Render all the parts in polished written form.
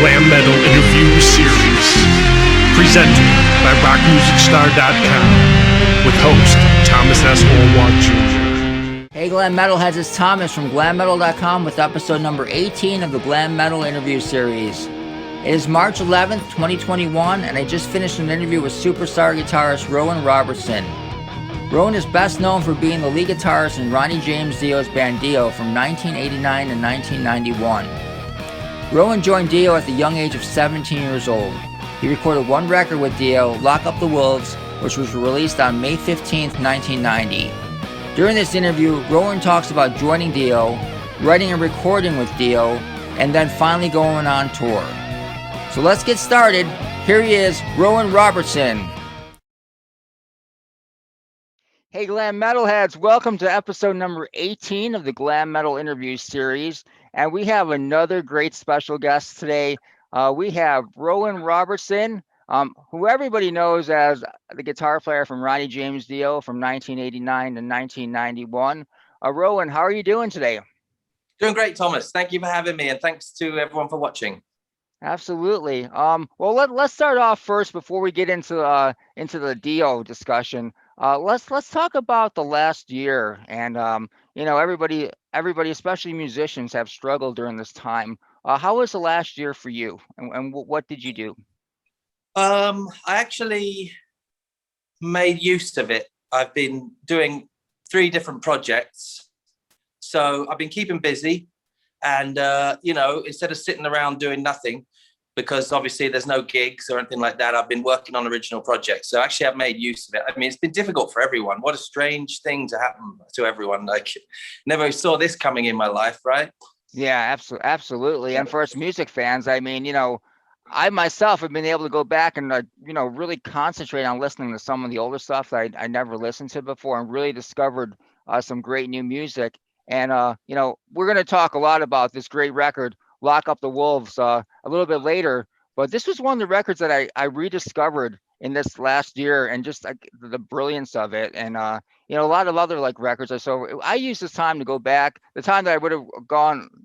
Glam Metal Interview Series, presented by RockMusicStar.com, with host Thomas S. Orwat Jr. Hey Glam Metalheads, it's Thomas from GlamMetal.com with episode number 18 of the Glam Metal Interview Series. It is March 11th, 2021, and I just finished an interview with superstar guitarist Rowan Robertson. Rowan is best known for being the lead guitarist in Ronnie James Dio's band Dio from 1989 to 1991. Rowan joined Dio at the young age of 17 years old. He recorded one record with Dio, Lock Up the Wolves, which was released on May 15, 1990. During this interview, Rowan talks about joining Dio, writing and recording with Dio, and then finally going on tour. So let's get started. Here he is, Rowan Robertson. Hey Glam Metalheads, welcome to episode number 18 of the Glam Metal Interview Series. And we have another great special guest today. We have Rowan Robertson, who everybody knows as the guitar player from Ronnie James Dio from 1989 to 1991. Rowan, how are you doing today? Doing great, Thomas. Thank you for having me, and thanks to everyone for watching. Absolutely. Well, let's start off first before we get into the Dio discussion. Let's talk about the last year, and everybody, especially musicians, have struggled during this time. How was the last year for you, and what did you do? I actually made use of it. I've been doing 3 different projects, so I've been keeping busy, and instead of sitting around doing nothing, because obviously there's no gigs or anything like that, I've been working on original projects. So actually I've made use of it. I mean, it's been difficult for everyone. What a strange thing to happen to everyone. Like, never saw this coming in my life, right? Yeah, absolutely. And for us music fans, I mean, I myself have been able to go back and, really concentrate on listening to some of the older stuff that I never listened to before, and really discovered some great new music. And, we're going to talk a lot about this great record, Lock Up the Wolves, a little bit later, but this was one of the records that I rediscovered in this last year, and just like the brilliance of it. And a lot of other records. So I used this time to go back, the time that I would have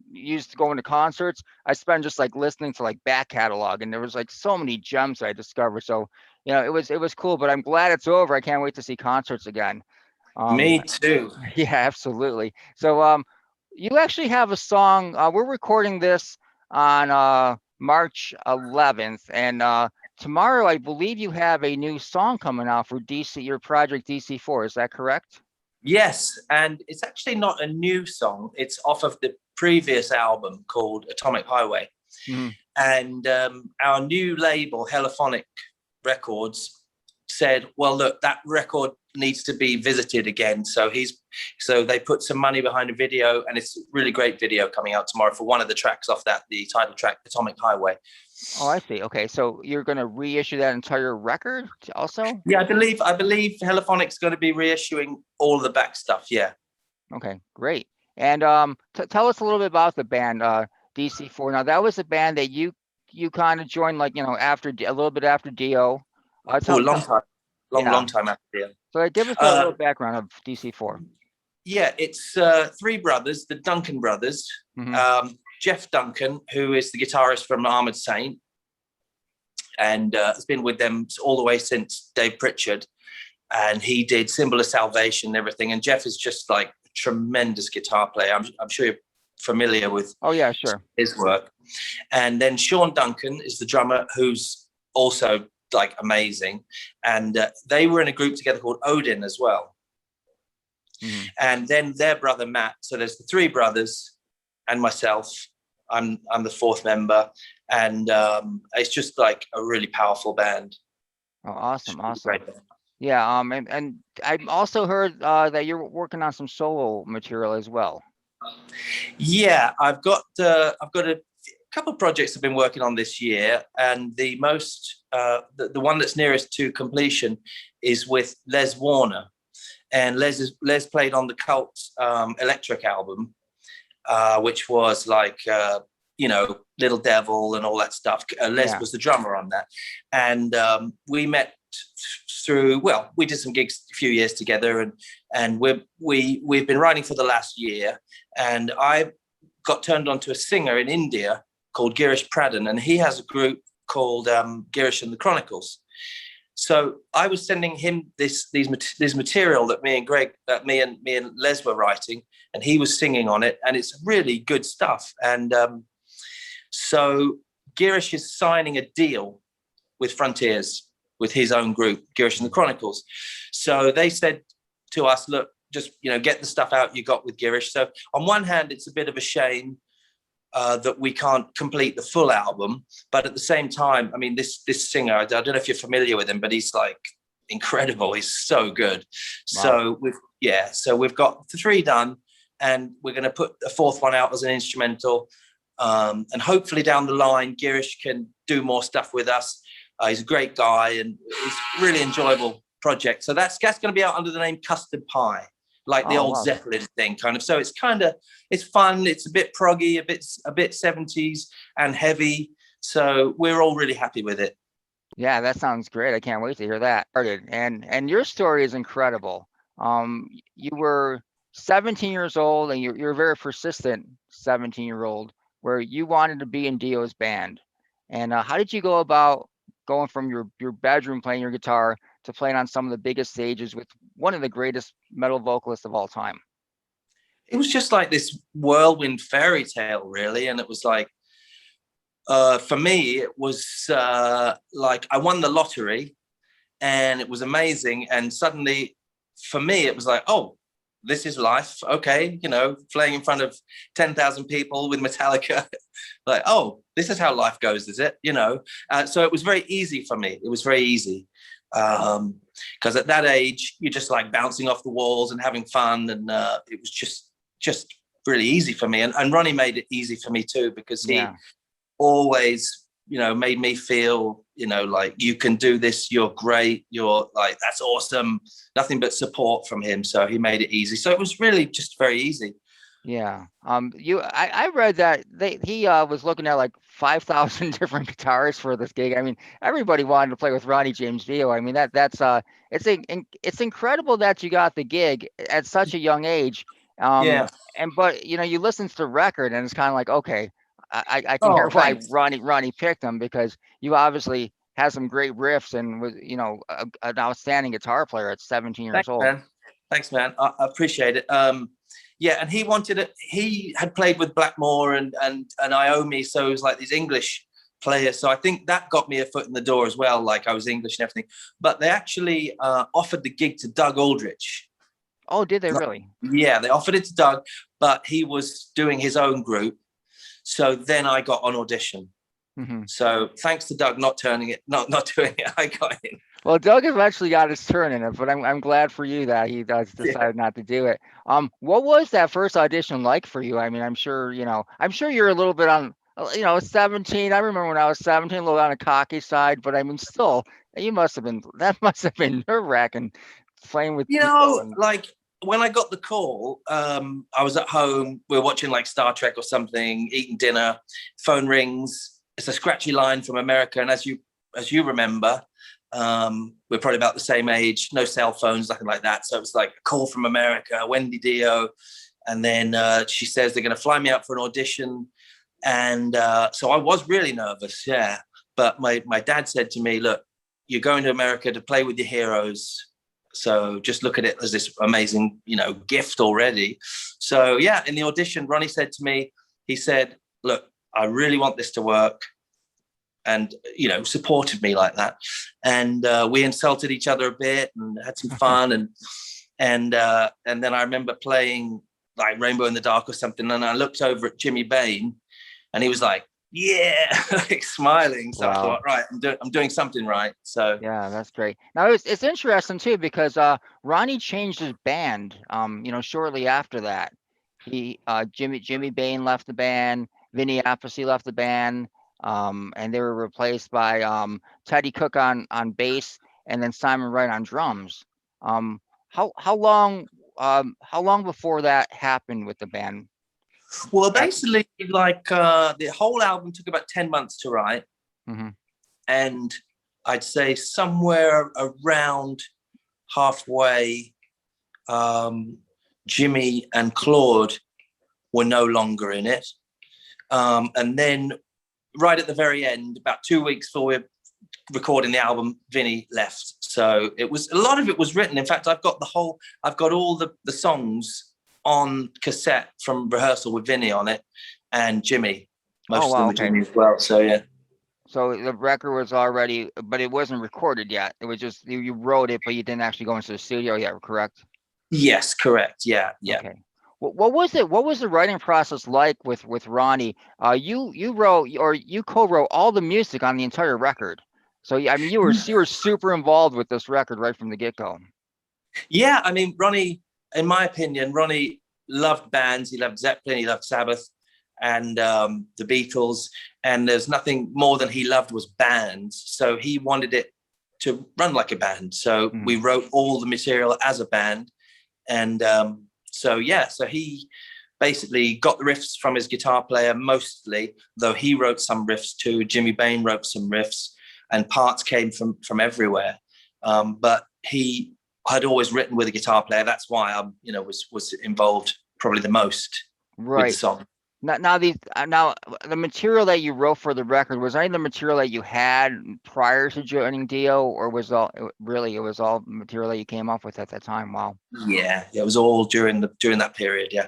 used to going to concerts. I spent just listening to back catalog, and there was so many gems that I discovered. So it was cool, but I'm glad it's over. I can't wait to see concerts again. Me too. Yeah, absolutely. So you actually have a song. We're recording this on March 11th, and tomorrow I believe you have a new song coming out for your project DC4. Is that correct? Yes, and it's actually not a new song. It's off of the previous album called Atomic Highway. Mm-hmm. And our new label, Heliphonic Records, said, well, look, that record needs to be visited again. So they put some money behind a video, and it's a really great video coming out tomorrow for one of the tracks off that, the title track, Atomic Highway. Oh, I see. Okay, so you're going to reissue that entire record also? Yeah, I believe Heliphonic's going to be reissuing all the back stuff. Yeah. Okay, great. And tell us a little bit about the band DC4. Now, that was a band that you kind of joined after a little bit after Dio. A long time after Dio. So give us a little background of DC4. Yeah, it's 3 brothers, the Duncan brothers. Mm-hmm. Jeff Duncan, who is the guitarist from Armored Saint, and has been with them all the way since Dave Pritchard, and he did Symbol of Salvation and everything. And Jeff is just a tremendous guitar player. I'm sure you're familiar with. Oh yeah, sure. His work. And then Shawn Duncan is the drummer, who's also amazing, and they were in a group together called Odin as well. Mm-hmm. And then their brother Matt. So there's the 3 brothers and myself. I'm the 4th member, and it's just a really powerful band. Oh, awesome. Yeah, and I've also heard that you're working on some solo material as well. Yeah, I've got a couple of projects I've been working on this year, and the most the one that's nearest to completion is with Les Warner, and Les played on the Cult Electric album, which was Little Devil and all that stuff. Les was the drummer on that, and we met through, we did some gigs a few years together, and we've been writing for the last year, and I got turned on to a singer in India called Girish Pradhan, and he has a group called Girish and the Chronicles. So I was sending him this material that me and Les were writing, and he was singing on it, and it's really good stuff. And so Girish is signing a deal with Frontiers, with his own group, Girish and the Chronicles. So they said to us, look, just, get the stuff out you got with Girish. So on one hand, it's a bit of a shame that we can't complete the full album, but at the same time, I mean, this singer, I don't know if you're familiar with him, but he's like incredible. He's so good. Wow. So we've got the 3 done, and we're going to put a 4th one out as an instrumental. And hopefully down the line, Girish can do more stuff with us. He's a great guy, and it's a really enjoyable project. So that's going to be out under the name Custard Pie, like the old Zeppelin thing, kind of. So it's fun. It's a bit proggy, a bit 70s and heavy. So we're all really happy with it. Yeah, that sounds great. I can't wait to hear that. And your story is incredible. You were 17 years old, and you're a very persistent 17-year-old, where you wanted to be in Dio's band. And how did you go about going from your bedroom playing your guitar to playing on some of the biggest stages with one of the greatest metal vocalists of all time? It was just like this whirlwind fairy tale, really. And it was like, for me, it was like I won the lottery, and it was amazing. And suddenly, for me, it was like, oh, this is life. Okay, playing in front of 10,000 people with Metallica. Like, oh, this is how life goes, is it? So it was very easy for me. It was very easy. Because at that age, you're just like bouncing off the walls and having fun. And it was just really easy for me. And Ronnie made it easy for me too, because he always, made me feel, like, you can do this. You're great. You're like, that's awesome. Nothing but support from him. So he made it easy. So it was really just very easy. Yeah. I read that he was looking at like 5,000 different guitarists for this gig. I mean, everybody wanted to play with Ronnie James Dio. I mean, it's incredible that you got the gig at such a young age. But you listen to the record, and it's kind of like, okay, I can hear why Ronnie picked him, because you obviously had some great riffs and was an outstanding guitar player at 17 years old. Thanks, man. I appreciate it. Yeah, and he wanted it. He had played with Blackmore and Iommi, so it was like these English players. So I think that got me a foot in the door as well. Like, I was English and everything. But they actually offered the gig to Doug Aldrich. Oh, did they really? Yeah, they offered it to Doug, but he was doing his own group. So then I got on audition. Mm-hmm. So thanks to Doug not doing it, I got in. Well, Doug eventually got his turn in it, but I'm glad for you that he decided not to do it. What was that first audition like for you? I mean, I'm sure you're a little bit on, 17. I remember when I was 17, a little on the cocky side, but I mean, still, that must have been nerve-wracking playing with like when I got the call, I was at home, we were watching like Star Trek or something, eating dinner, phone rings. It's a scratchy line from America, and as you remember, we're probably about the same age, no cell phones, nothing like that. So it was like a call from America, Wendy Dio. And then she says they're going to fly me out for an audition. And so I was really nervous. Yeah. But my dad said to me, look, you're going to America to play with your heroes. So just look at it as this amazing, gift already. So yeah, in the audition, Ronnie said to me, he said, look, I really want this to work. And supported me like that, and we insulted each other a bit and had some fun, and then I remember playing like Rainbow in the Dark or something, and I looked over at Jimmy Bain, and he was like, "Yeah," like smiling. So wow. I thought, right, I'm doing something right. So yeah, that's great. Now it's interesting too, because Ronnie changed his band. Shortly after that, Jimmy Bain left the band, Vinny Appice left the band. And they were replaced by Teddy Cook on bass, and then Simon Wright on drums. How long before that happened with the band? Well, basically, like the whole album took about 10 months to write, mm-hmm. And I'd say somewhere around halfway, Jimmy and Claude were no longer in it, and then right at the very end, about 2 weeks before we're recording the album, Vinny left. So it was, a lot of it was written. In fact, I've got all the songs on cassette from rehearsal with Vinny on it, and Jimmy. Most of them were Jimmy as well. So yeah. So the record was already, but it wasn't recorded yet. It was just you wrote it, but you didn't actually go into the studio yet, correct? Yes, correct. Yeah. Okay. What was it? What was the writing process like with Ronnie? You wrote, or you co-wrote all the music on the entire record. So I mean, you were super involved with this record right from the get-go. Yeah, I mean, Ronnie, in my opinion, Ronnie loved bands. He loved Zeppelin. He loved Sabbath, and the Beatles. And there's nothing more than he loved was bands. So he wanted it to run like a band. So we wrote all the material as a band, and so he basically got the riffs from his guitar player mostly, though he wrote some riffs too. Jimmy Bain wrote some riffs, and parts came from everywhere. But he had always written with a guitar player. That's why I, was involved probably the most with the song. Now the material that you wrote for the record, was any of the material that you had prior to joining Dio, or was it was all material that you came up with at that time? Wow. Yeah, it was all during that period. Yeah.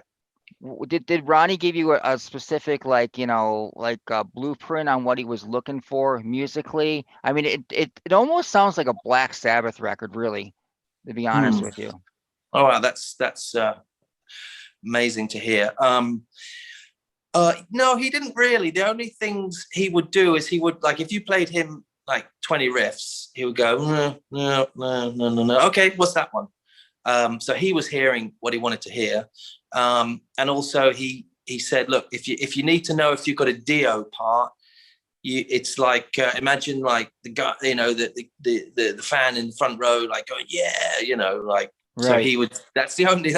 Did Ronnie give you a specific blueprint on what he was looking for musically? I mean, it almost sounds like a Black Sabbath record, really, to be honest with you. Oh wow, that's amazing to hear. No, he didn't really. The only things he would do is he would, like, if you played him like 20 riffs, he would go, no. Okay, what's that one? So he was hearing what he wanted to hear. And also he said, look, if you need to know if you've got a Dio part, it's like, imagine like the guy, the fan in the front row, like going, yeah, like, right. So he would, that's the only,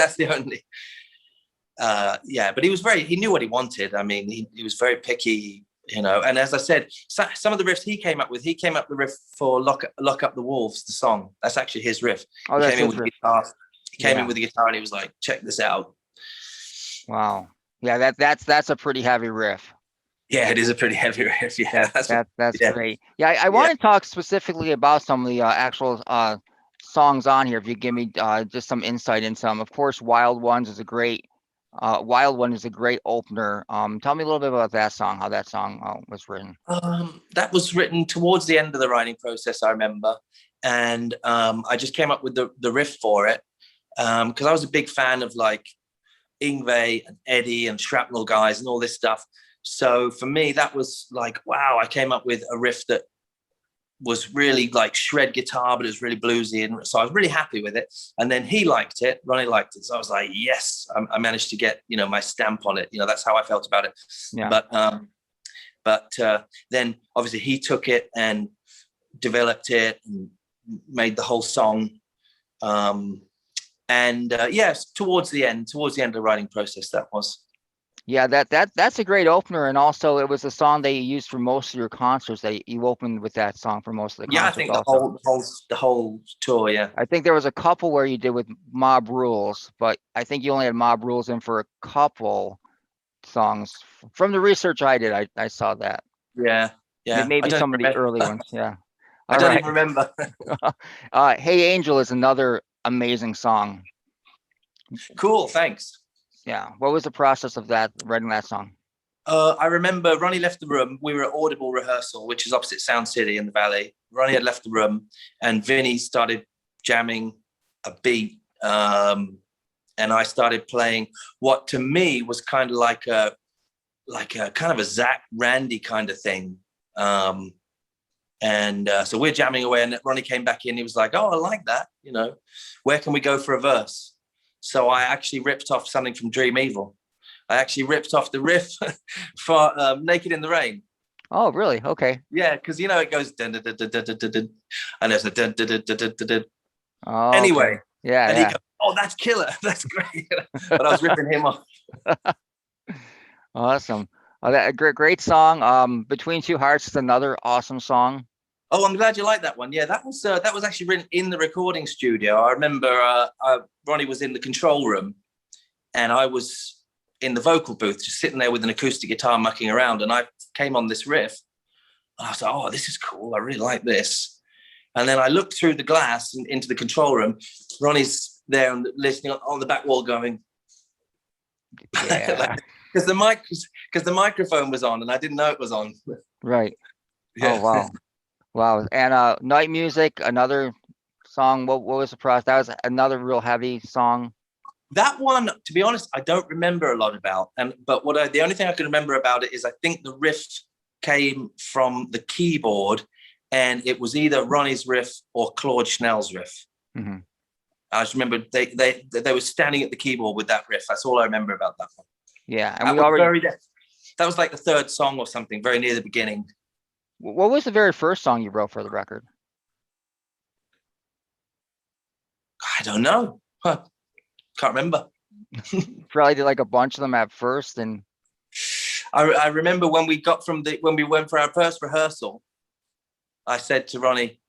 but he knew what he wanted. I mean, he was very picky, and as I said, some of the riffs he came up with the riff for Lock Up the Wolves, the song. That's actually his riff. Oh, that's his riff. He came in with the guitar and he was like, check this out. Wow. Yeah, that's a pretty heavy riff. Yeah, it is a pretty heavy riff. Yeah, that's great. Yeah, I want to talk specifically about some of the actual songs on here. If you give me just some insight into them. Of course, Wild One is a great opener. Tell me a little bit about that song, how that song was written. That was written towards the end of the writing process, I remember. And I just came up with the riff for it because I was a big fan of like Yngwie and Eddie and Shrapnel guys and all this stuff. So for me, that was like, wow, I came up with a riff that was really like shred guitar, but it was really bluesy. And so I was really happy with it. And then Ronnie liked it. So I was like, yes, I managed to get, my stamp on it. That's how I felt about it. Yeah. But then obviously he took it and developed it and made the whole song. Yes, towards the end of the writing process, that was. Yeah, that's a great opener, and also it was a song that you used for most of your concerts. That you opened with that song for most of the concerts. Yeah, I think the whole tour. Yeah, I think there was a couple where you did with Mob Rules, but I think you only had Mob Rules in for a couple songs. From the research I did, I saw that. Yeah. Maybe some of the early ones. Yeah, I don't even remember. Hey Angel is another amazing song. Cool, thanks. Yeah. What was the process of writing that song? I remember Ronnie left the room. We were at Audible rehearsal, which is opposite Sound City in the Valley. Ronnie had left the room and Vinny started jamming a beat. And I started playing what to me was kind of like a kind of a Zach Randy kind of thing. So we're jamming away and Ronnie came back in. He was like, oh, I like that. Where can we go for a verse? So I actually ripped off something from Dream Evil. I actually ripped off the riff for Naked in the Rain. Oh, really? Okay. Yeah, because it goes dun, dun, dun, dun, dun, dun, dun, and there's a dun, dun, dun, dun, dun, dun. Oh, anyway, okay. Yeah, and he goes, oh, that's killer. That's great. But I was ripping him off. Awesome. Oh, that great song. Between Two Hearts is another awesome song. Oh, I'm glad you like that one. Yeah, that was actually written in the recording studio. I remember Ronnie was in the control room, and I was in the vocal booth, just sitting there with an acoustic guitar mucking around, and I came on this riff. And I was like, oh, this is cool. I really like this. And then I looked through the glass and into the control room. Ronnie's there and listening on the back wall going, Yeah. because the microphone was on and I didn't know it was on. Right. Yeah. Oh, wow. Wow. And Night Music, another song. What was the process? That was another real heavy song. That one, to be honest, I don't remember a lot about. But the only thing I can remember about it is I think the riff came from the keyboard, and it was either Ronnie's riff or Claude Schnell's riff. Mm-hmm. I just remember they were standing at the keyboard with that riff. That's all I remember about that one. Yeah, and that was like the third song or something, very near the beginning. What was the very first song you wrote for the record? I don't know. Can't remember. Probably did like a bunch of them at first, and I remember when we went for our first rehearsal, I said to Ronnie,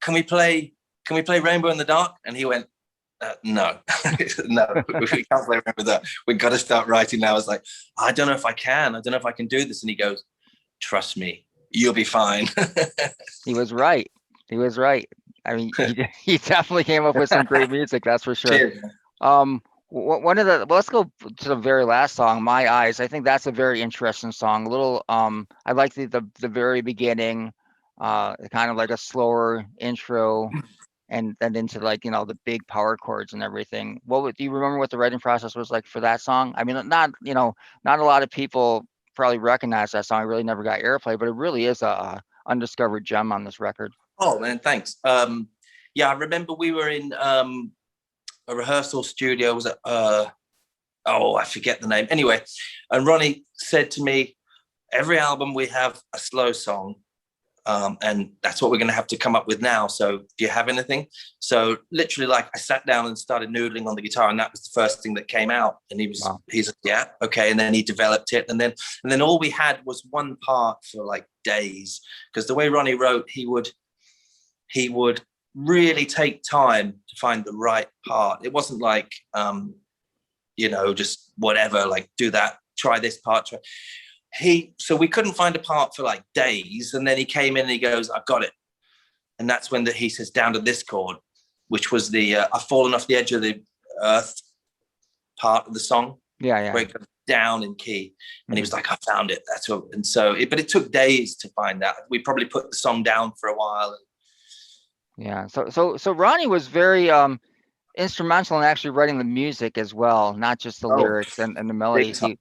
"Can we play Rainbow in the Dark?" And he went, "No, no, we can't play Rainbow in the Dark. We've got to start writing now." I was like, "I don't know if I can. I don't know if I can do this." And he goes, "Trust me, you'll be fine." he was right. He was right. I mean, he definitely came up with some great music, that's for sure. Cheers. Let's go to the very last song, My Eyes. I think that's a very interesting song. I like the very beginning, kind of like a slower intro, and then into like, the big power chords and everything. Do you remember what the writing process was like for that song? I mean, not a lot of people probably recognize that song. It really never got airplay, but it really is a undiscovered gem on this record. Oh man, thanks. Yeah, I remember we were in a rehearsal studio. Was it? I forget the name. Anyway, and Ronnie said to me, "Every album we have a slow song, and that's what we're going to have to come up with now. So, do you have anything?" So, literally, like I sat down and started noodling on the guitar, and that was the first thing that came out. And he's like, "Yeah, okay." And then he developed it, and then all we had was one part for like days, because the way Ronnie wrote, he would really take time to find the right part. It wasn't like, just whatever, like do that, try this part. So we couldn't find a part for like days. And then he came in and he goes, "I've got it." And that's when he says, "Down to this chord," which was the I've fallen off the edge of the earth part of the song. Yeah. Where it goes down in key. And he was like, "I found it." That's what. And so, but it took days to find that. We probably put the song down for a while. Yeah. So Ronnie was very instrumental in actually writing the music as well, not just the lyrics and the melodies. He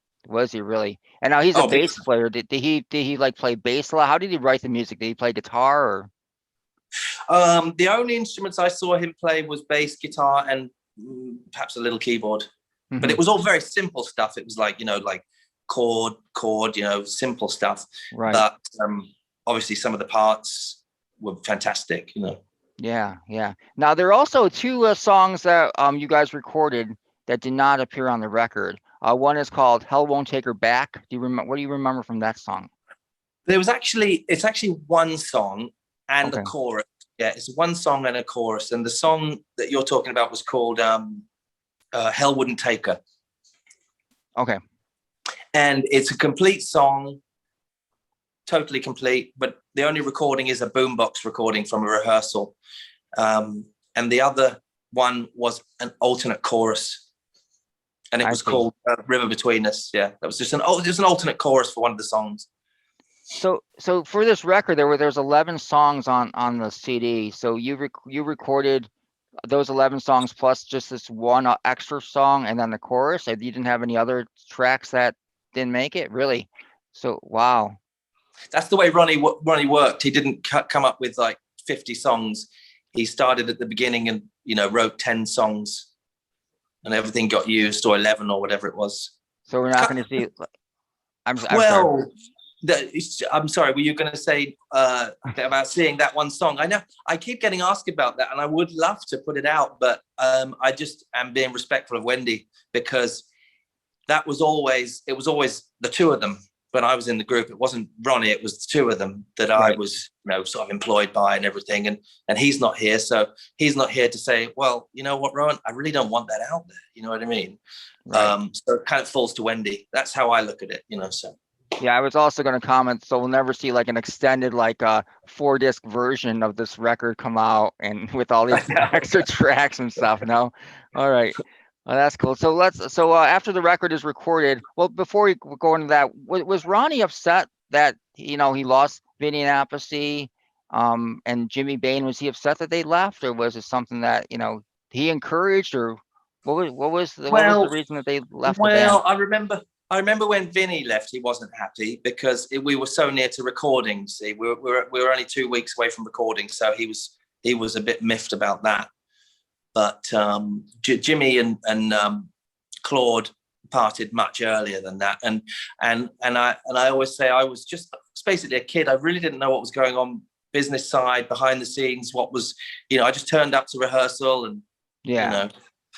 really? And now he's a bass player. Did he like play bass a lot? How did he write the music? Did he play guitar or? The only instruments I saw him play was bass, guitar, and perhaps a little keyboard. Mm-hmm. But it was all very simple stuff. It was like, like chord, simple stuff. Right. But obviously some of the parts were fantastic, Yeah. Now there are also two songs that you guys recorded that did not appear on the record. One is called "Hell Won't Take Her Back." What do you remember from that song? It's actually one song and a chorus. Yeah, it's one song and a chorus. And the song that you're talking about was called "Hell Wouldn't Take Her." Okay. And it's a complete song, totally complete, but the only recording is a boombox recording from a rehearsal. And the other one was an alternate chorus. And it was called "River Between Us." Yeah, that was just an alternate chorus for one of the songs. So for this record, there's 11 songs on the CD. So you recorded those 11 songs plus just this one extra song and then the chorus. You didn't have any other tracks that didn't make it, really? So wow. That's the way Ronnie worked. He didn't come up with like 50 songs. He started at the beginning and wrote 10 songs. And everything got used, or 11 or whatever it was. So we're not going to see. I'm sorry. Were you going to say about seeing that one song? I know I keep getting asked about that, and I would love to put it out, but I just am being respectful of Wendy, because it was always the two of them. when I was in the group, it wasn't Ronnie, it was the two of them that I was, sort of employed by and everything. And he's not here. So he's not here to say, well, you know what, Rowan, I really don't want that out there. You know what I mean? Right. So it kind of falls to Wendy. That's how I look at it, so. Yeah, I was also going to comment. So we'll never see like an extended, like 4-disc version of this record come out and with all these extra tracks and stuff. No, all right, well, that's cool. So after the record is recorded, well, before we go into that, was Ronnie upset that he lost Vinny and Appice, and Jimmy Bain? Was he upset that they left, or was it something that he encouraged, or what was the reason that they left the band? Well, I remember when Vinny left, he wasn't happy because we were so near to recording. See, we were only 2 weeks away from recording, so he was a bit miffed about that. But Jimmy and Claude parted much earlier than that, and I always say I was basically a kid. I really didn't know what was going on business side, behind the scenes. What was I just turned up to rehearsal and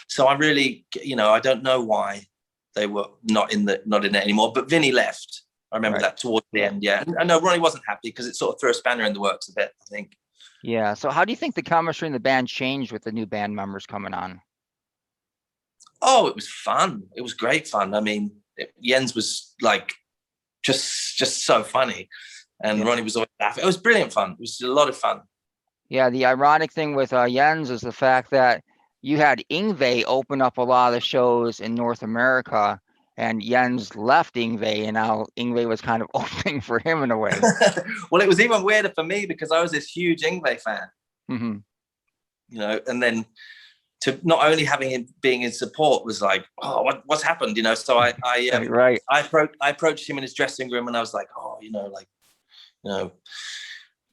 so I really I don't know why they were not in it anymore. But Vinny left. I remember that towards the end. Yeah, and I know Ronnie wasn't happy because it sort of threw a spanner in the works a bit, I think. Yeah. So how do you think the chemistry in the band changed with the new band members coming on? Oh, it was fun. It was great fun. I mean, Jens was like just so funny, and Ronnie was always laughing. It was brilliant fun. It was a lot of fun. Yeah. The ironic thing with Jens is the fact that you had Yngwie open up a lot of the shows in North America, and Jens left Yngwie, and now Yngwie was kind of opening for him in a way. Well, it was even weirder for me because I was this huge Yngwie fan. Mm-hmm. And then to not only having him being in support was like, oh, what's happened? So I approached him in his dressing room, and I was like, oh,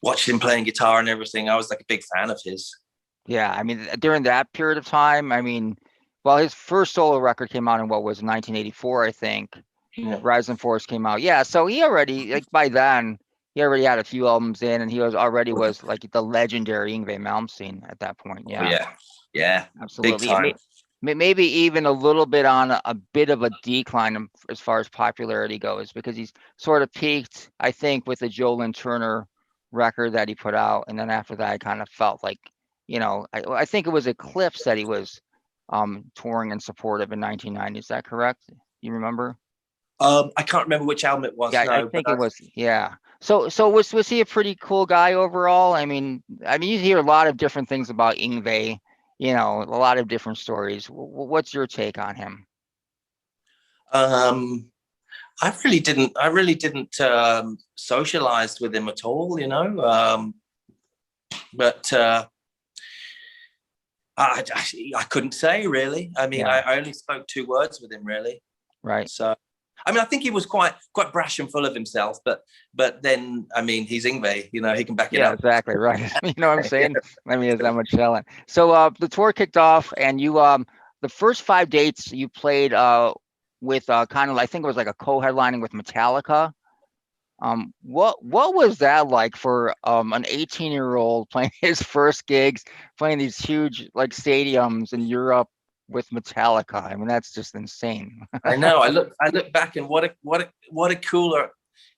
watched him playing guitar and everything. I was like a big fan of his. Yeah, I mean, during that period of time, I mean, well, his first solo record came out in 1984, I think. Yeah. Rise and Force came out. Yeah, so he already, by then, he already had a few albums in, and he was like the legendary Yngwie Malmsteen at that point. Yeah. Oh, yeah, absolutely. Big time. Maybe even a little bit on a bit of a decline as far as popularity goes, because he's sort of peaked, I think, with the Joe Lynn Turner record that he put out, and then after that, I kind of felt like, I think it was Eclipse that he was touring and supportive in 1990. Is that correct? You remember? I can't remember which album it was. Yeah, no, I think it was. Yeah. So was he a pretty cool guy overall? I mean, you hear a lot of different things about Yngwie. A lot of different stories. What's your take on him? I really didn't socialize with him at all. But. I couldn't say really. I mean, I only spoke 2 words with him really. Right. So, I mean, I think he was quite brash and full of himself, but then, I mean, he's Yngwie, he can back it up. Yeah, exactly. Right. You know what I'm saying? I mean, there's that much talent. So the tour kicked off, and you, the first 5 dates you played with kind of, I think it was like a co-headlining with Metallica. What was that like for an 18-year-old playing his first gigs, playing these huge like stadiums in Europe with Metallica? I mean, that's just insane. I know. I look back, and what a cooler.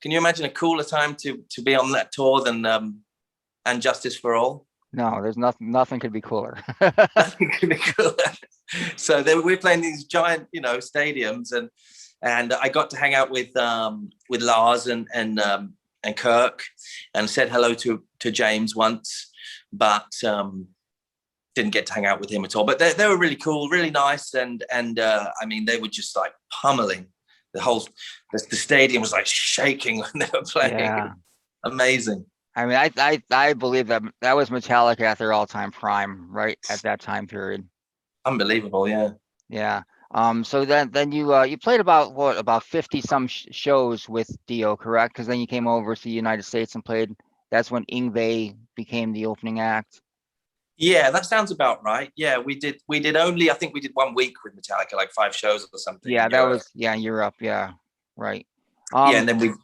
Can you imagine a cooler time to be on that tour than And Justice for All? No, there's nothing could be cooler. Nothing could be cooler. So we're playing these giant, stadiums, and I got to hang out with Lars and Kirk, and said hello to James once, but didn't get to hang out with him at all. But they were really cool, really nice, and I mean, they were just like pummeling the stadium was like shaking when they were playing. Yeah. Amazing. I mean, I believe that was Metallica at their all-time prime, right at that time period. Unbelievable, yeah. Yeah. So then you played about 50 some shows with Dio, correct? Because then you came over to the United States and played. That's when Yngwie became the opening act. Yeah, that sounds about right. Yeah, we did only, I think we did 1 week with Metallica, like 5 shows or something. Yeah, that was in Europe. Yeah, right. And then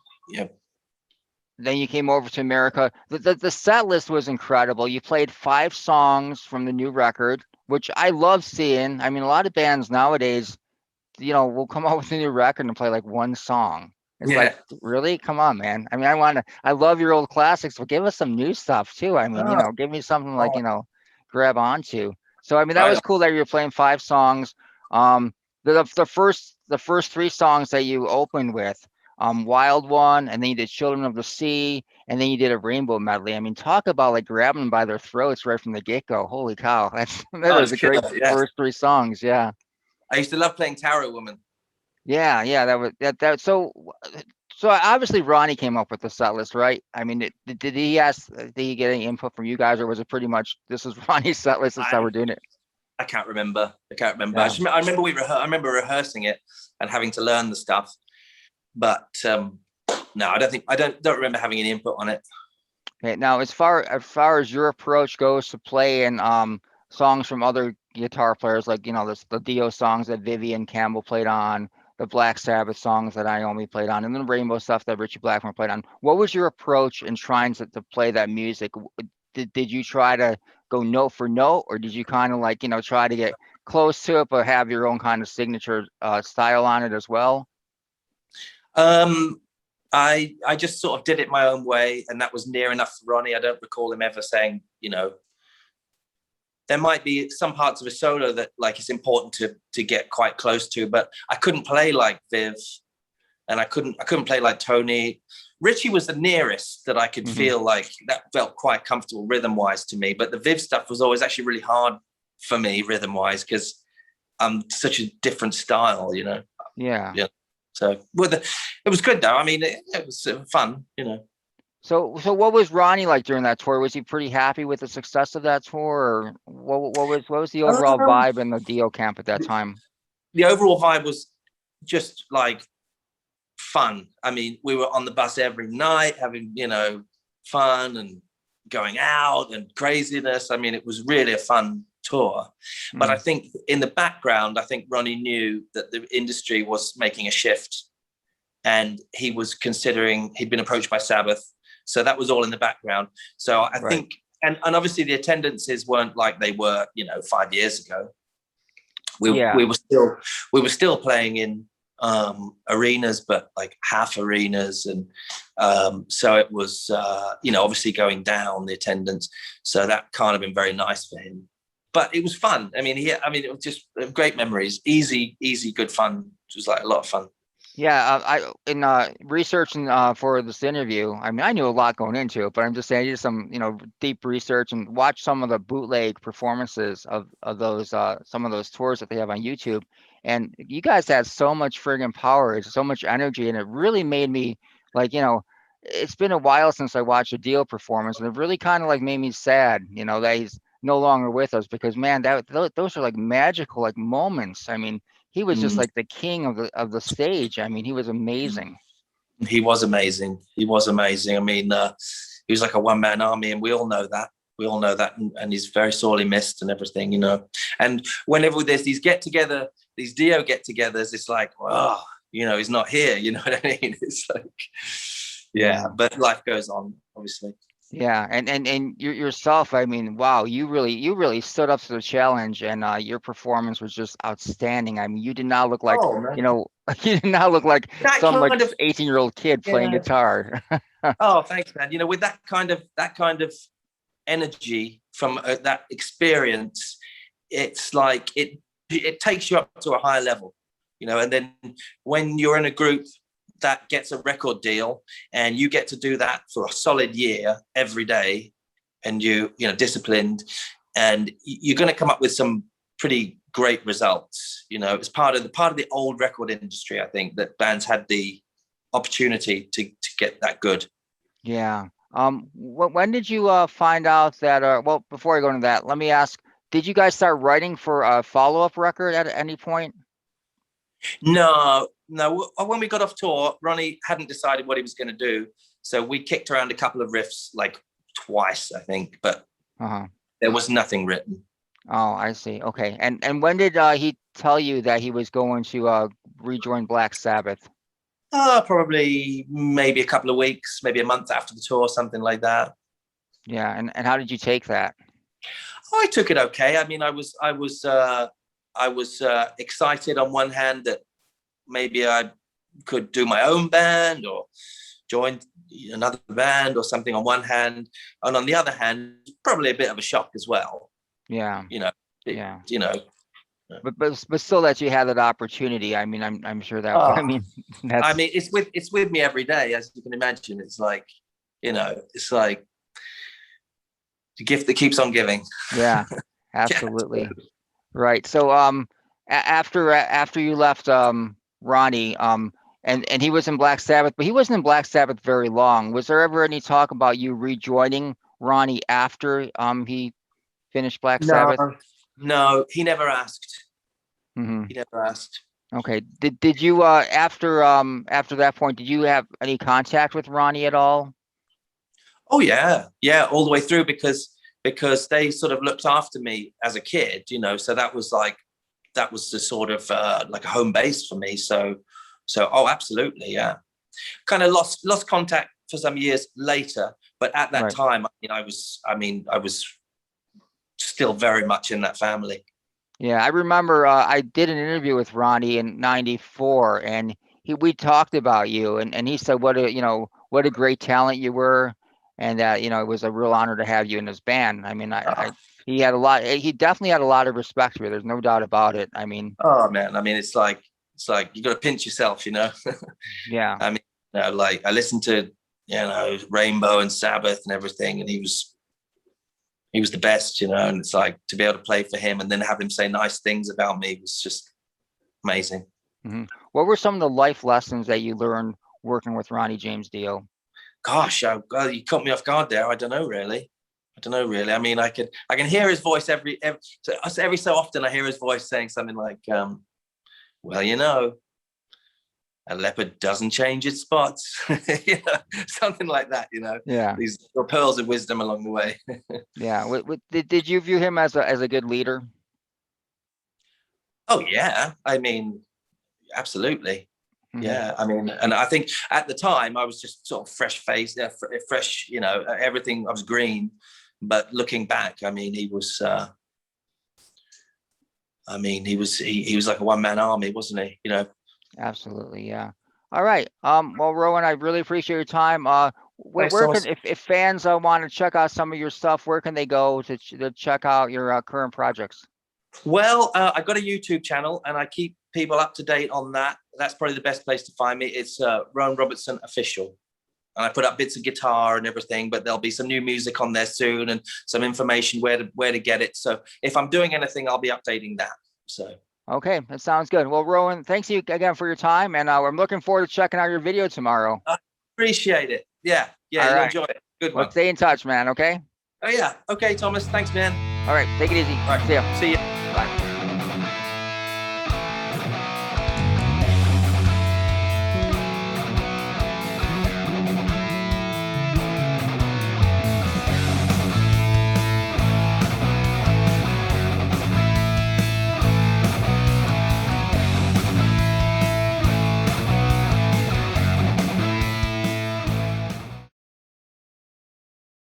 Then you came over to America. The set list was incredible. You played 5 songs from the new record, which I love seeing. I mean, a lot of bands nowadays, will come out with a new record and play like 1 song. It's like, really? Come on, man. I mean, I love your old classics, but give us some new stuff too. I mean, give me something like, grab onto. So, I mean, that Right was on. cool that you were playing 5 songs. The first 3 songs that you opened with, Wild One, and then you did Children of the Sea, and then you did a Rainbow medley. I mean, talk about like grabbing them by their throats right from the get-go. Holy cow. That is a great first 3 songs. Yeah. I used to love playing Tarot Woman. Yeah, that was that. So obviously Ronnie came up with the set list, right? I mean, did he ask? Did he get any input from you guys, or was it pretty much this is Ronnie's set list? That's how we're doing it. I can't remember. Yeah. I remember rehearsing it and having to learn the stuff, but no, I don't remember having any input on it. Okay, now as far as your approach goes to playing songs from other guitar players, like the Dio songs that Vivian Campbell played on, the Black Sabbath songs that Naomi played on, and then the Rainbow stuff that Richie Blackmore played on. What was your approach in trying to play that music? Did you try to go note for note, or did you kind of like try to get close to it, but have your own kind of signature style on it as well? I just sort of did it my own way, and that was near enough for Ronnie. I don't recall him ever saying, there might be some parts of a solo that like it's important to get quite close to, but I couldn't play like Viv, and I couldn't play like Tony. Richie was the nearest that I could feel like that felt quite comfortable rhythm wise to me, but the Viv stuff was always actually really hard for me rhythm wise because I'm such a different style, Yeah. So it was good though. I mean, it was fun, So what was Ronnie like during that tour? Was he pretty happy with the success of that tour, or what was the overall vibe in the Dio camp at that time? The overall vibe was just like fun. I mean, we were on the bus every night having, fun and going out and craziness. I mean, it was really a fun tour. But I think in the background, I think Ronnie knew that the industry was making a shift, and he was considering, he'd been approached by Sabbath. So that was all in the background. So I think, and obviously the attendances weren't like they were, 5 years ago. We were still playing in arenas, but like half arenas, and so it was obviously going down the attendance. So that kind of been very nice for him. But it was fun. I mean, it was just great memories. Easy, good fun. It was like a lot of fun. Yeah, I in researching for this interview, I mean, I knew a lot going into it, but I'm just saying I did some, deep research and watch some of the bootleg performances of those some of those tours that they have on YouTube. And you guys had so much friggin' power, so much energy, and it really made me like, it's been a while since I watched a Dio performance, and it really kind of like made me sad, that he's no longer with us, because man, those are like magical like moments. I mean, he was just like the king of the stage. I mean, he was amazing. He was amazing. I mean, he was like a one-man army, and we all know that. And he's very sorely missed and everything, And whenever there's these get-together, these Dio get-togethers, it's like, oh, he's not here. You know what I mean? It's like, yeah. But life goes on, obviously. Yeah, and yourself, I mean, wow, you really stood up to the challenge, and your performance was just outstanding. I mean, you did not look like, you did not look like some like 18-year-old kid playing guitar. Oh, thanks, man. With that kind of energy from that experience, it's like it takes you up to a higher level, and then when you're in a group that gets a record deal and you get to do that for a solid year every day, and disciplined, and you're going to come up with some pretty great results. It's part of the old record industry, I think, that bands had the opportunity to get that good. Yeah. When did you find out that well, before I go into that, let me ask, did you guys start writing for a follow-up record at any point? No. When we got off tour, Ronnie hadn't decided what he was going to do. So we kicked around a couple of riffs, like twice, I think, but there was nothing written. Oh, I see. Okay. And when did he tell you that he was going to rejoin Black Sabbath? Probably maybe a couple of weeks, maybe a month after the tour, something like that. Yeah. And how did you take that? Oh, I took it okay. I mean, I was excited on one hand that maybe I could do my own band or join another band or something on one hand, and on the other hand, probably a bit of a shock as well. Yeah. Yeah. But still that you had that opportunity. I mean, I'm sure that, Oh. I mean, that's, I mean, it's with me every day, as you can imagine. It's like, it's like the gift that keeps on giving. yeah, absolutely. Right. So, after you left, Ronnie, and he was in Black Sabbath, but he wasn't in Black Sabbath very long. Was there ever any talk about you rejoining Ronnie after, he finished Black Sabbath? No, he never asked. Mm-hmm. He never asked. Okay. Did you, after that point, did you have any contact with Ronnie at all? Oh yeah, all the way through, because they sort of looked after me as a kid, so that was the sort of like a home base for me. So oh, absolutely, yeah. Kind of lost contact for some years later, but at that time, I was still very much in that family. Yeah, I remember I did an interview with Ronnie in '94, and we talked about you, and he said what a great talent you were, and that it was a real honor to have you in his band. I mean, he definitely had a lot of respect for you. There's no doubt about it. I mean, oh man, I mean, it's like you got to pinch yourself, Yeah. I mean, like I listened to Rainbow and Sabbath and everything, and he was the best, and it's like to be able to play for him and then have him say nice things about me was just amazing. Mm-hmm. What were some of the life lessons that you learned working with Ronnie James Dio? Gosh, you caught me off guard there. I don't know really. I mean, I can hear his voice every so often. I hear his voice saying something like, well, a leopard doesn't change its spots, something like that. Yeah. These pearls of wisdom along the way. Yeah. Did you view him as a good leader? Oh yeah, I mean, absolutely. Mm-hmm. Yeah, I mean, and I think at the time I was just sort of fresh faced, fresh, everything. I was green, but looking back, I mean, he was like a one-man army, wasn't he? Absolutely, yeah. All right. Well, Rowan, I really appreciate your time. Where Thanks, can, if fans want to check out some of your stuff, where can they go to check out your current projects? Well, I've got a YouTube channel, and I keep people up to date on that. That's probably the best place to find me. It's Rowan Robertson Official, and I put up bits of guitar and everything. But there'll be some new music on there soon, and some information where to get it. So if I'm doing anything, I'll be updating that. So. Okay, that sounds good. Well, Rowan, thanks you again for your time, and I'm looking forward to checking out your video tomorrow. I appreciate it. Yeah, you'll enjoy it. Good one. Let's stay in touch, man. Okay. Oh yeah. Okay, Thomas. Thanks, man. All right, take it easy. All right. See ya. See you.